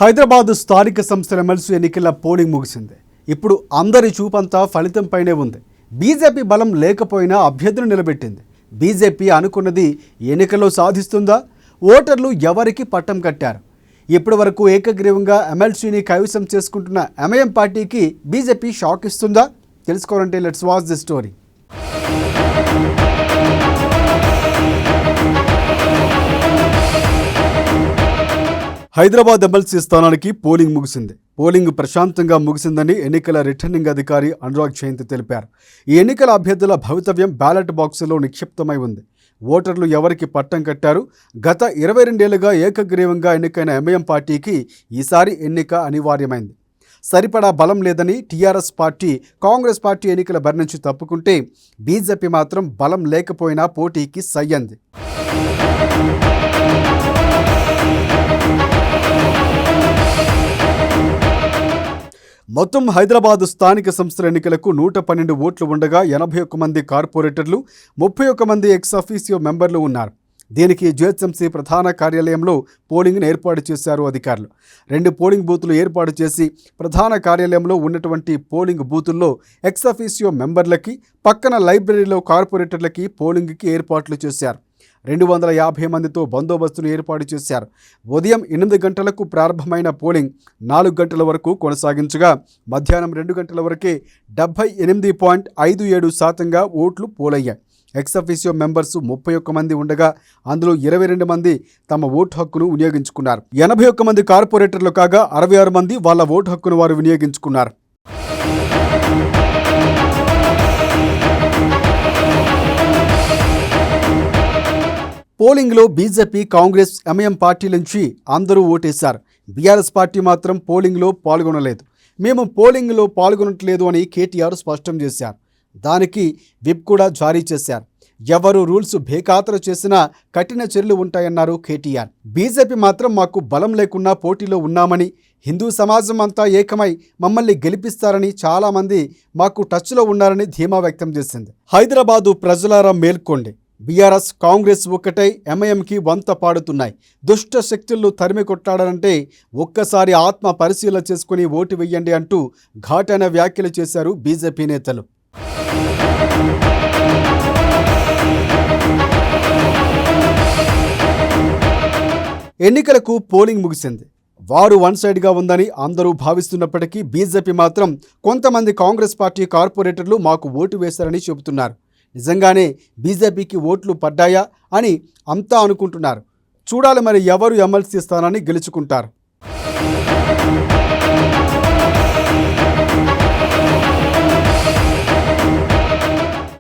హైదరాబాద్ స్థానిక సంస్థల ఎమ్మెల్సీ ఎన్నికల పోలింగ్ ముగిసింది. ఇప్పుడు అందరి చూపంతా ఫలితంపైనే ఉంది. బీజేపీ బలం లేకపోయినా అభ్యర్థులు నిలబెట్టింది. బీజేపీ అనుకున్నది ఎన్నికల్లో సాధిస్తుందా? ఓటర్లు ఎవరికి పట్టం కట్టారు? ఇప్పటి వరకు ఏకగ్రీవంగా ఎమ్మెల్సీని కైవసం చేసుకుంటున్న ఎంఐఎం పార్టీకి బీజేపీ షాక్ ఇస్తుందా? తెలుసుకోవాలంటే let's watch the story. Hyderabad MLC స్థానానికి పోలింగ్ ముగిసింది. పోలింగ్ ప్రశాంతంగా ముగిసిందని ఎన్నికల రిటర్నింగ్ అధికారి అనురాగ్ జయంత్ తెలిపారు. ఈ ఎన్నికల అభ్యర్థుల భవితవ్యం బ్యాలెట్ బాక్సులో నిక్షిప్తమై ఉంది. ఓటర్లు ఎవరికి పట్టం కట్టారు? గత 22 ఏళ్లుగా ఏకగ్రీవంగా ఎన్నికైన ఎంఐఎం పార్టీకి ఈసారి ఎన్నిక అనివార్యమైంది. సరిపడా బలం లేదని టీఆర్ఎస్ పార్టీ, కాంగ్రెస్ పార్టీ ఎన్నికల బరి నుంచి తప్పుకుంటే బీజేపీ మాత్రం బలం లేకపోయినా పోటీకి సయ్యంది. మొత్తం హైదరాబాద్ స్థానిక సంస్థల ఎన్నికలకు 112 ఓట్లు ఉండగా 81 మంది కార్పొరేటర్లు, 31 మంది ఎక్స్ అఫీసియో మెంబర్లు ఉన్నారు. దీనికి జిహెచ్ఎంసీ ప్రధాన కార్యాలయంలో పోలింగ్ను ఏర్పాటు చేశారు అధికారులు. 2 పోలింగ్ బూతులు ఏర్పాటు చేసి ప్రధాన కార్యాలయంలో ఉన్నటువంటి పోలింగ్ బూతుల్లో ఎక్స్ అఫీసియో మెంబర్లకి, పక్కన లైబ్రరీలో కార్పొరేటర్లకి పోలింగ్కి ఏర్పాట్లు చేశారు. 250 మందితో బందోబస్తును ఏర్పాటు చేశారు. ఉదయం 8 గంటలకు ప్రారంభమైన పోలింగ్ 4 గంటల వరకు కొనసాగించగా మధ్యాహ్నం 2 గంటల వరకే 78.57% ఓట్లు పోలయ్యాయి. ఎక్స్ అఫీసియో మెంబర్స్ 31 మంది ఉండగా అందులో 22 మంది తమ ఓటు హక్కును వినియోగించుకున్నారు. 81 మంది కార్పొరేటర్లు కాగా 66 మంది వాళ్ళ ఓటు హక్కును వారు వినియోగించుకున్నారు. పోలింగ్లో బీజేపీ, కాంగ్రెస్, ఎంఐఎం పార్టీల నుంచి అందరూ ఓటేశారు. బీఆర్ఎస్ పార్టీ మాత్రం పోలింగ్లో పాల్గొనలేదు. మేము పోలింగ్లో పాల్గొనట్లేదు అని కేటీఆర్ స్పష్టం చేశారు. దానికి విప్ కూడా జారీ చేశారు. ఎవరు రూల్స్ బేఖాతరు చేసినా కఠిన చర్యలు ఉంటాయన్నారు కేటీఆర్. బీజేపీ మాత్రం మాకు బలం లేకున్నా పోటీలో ఉన్నామని, హిందూ సమాజం అంతా ఏకమై మమ్మల్ని గెలిపిస్తారని, చాలామంది మాకు టచ్లో ఉన్నారని ధీమా వ్యక్తం చేసింది. హైదరాబాదు ప్రజలారా మేల్కోండి. బీఆర్ఎస్, కాంగ్రెస్ ఒక్కటై ఎంఐఎంకి వంత పాడుతున్నాయి. దుష్ట శక్తులను తరిమి కొట్టాడంటే ఒక్కసారి ఆత్మ పరిశీలన చేసుకుని ఓటు వెయ్యండి అంటూ ఘాటైన వ్యాఖ్యలు చేశారు బీజేపీ నేతలు. ఎన్నికలకు పోలింగ్ ముగిసింది. వారు వన్ సైడ్గా ఉందని అందరూ భావిస్తున్నప్పటికీ బీజేపీ మాత్రం కొంతమంది కాంగ్రెస్ పార్టీ కార్పొరేటర్లు మాకు ఓటు వేశారని చెబుతున్నారు. నిజంగానే బీజేపీకి ఓట్లు పడ్డాయా అని అంతా అనుకుంటున్నారు. చూడాలి మరి ఎవరు ఎమ్మెల్సీ స్థానాన్ని గెలుచుకుంటారు.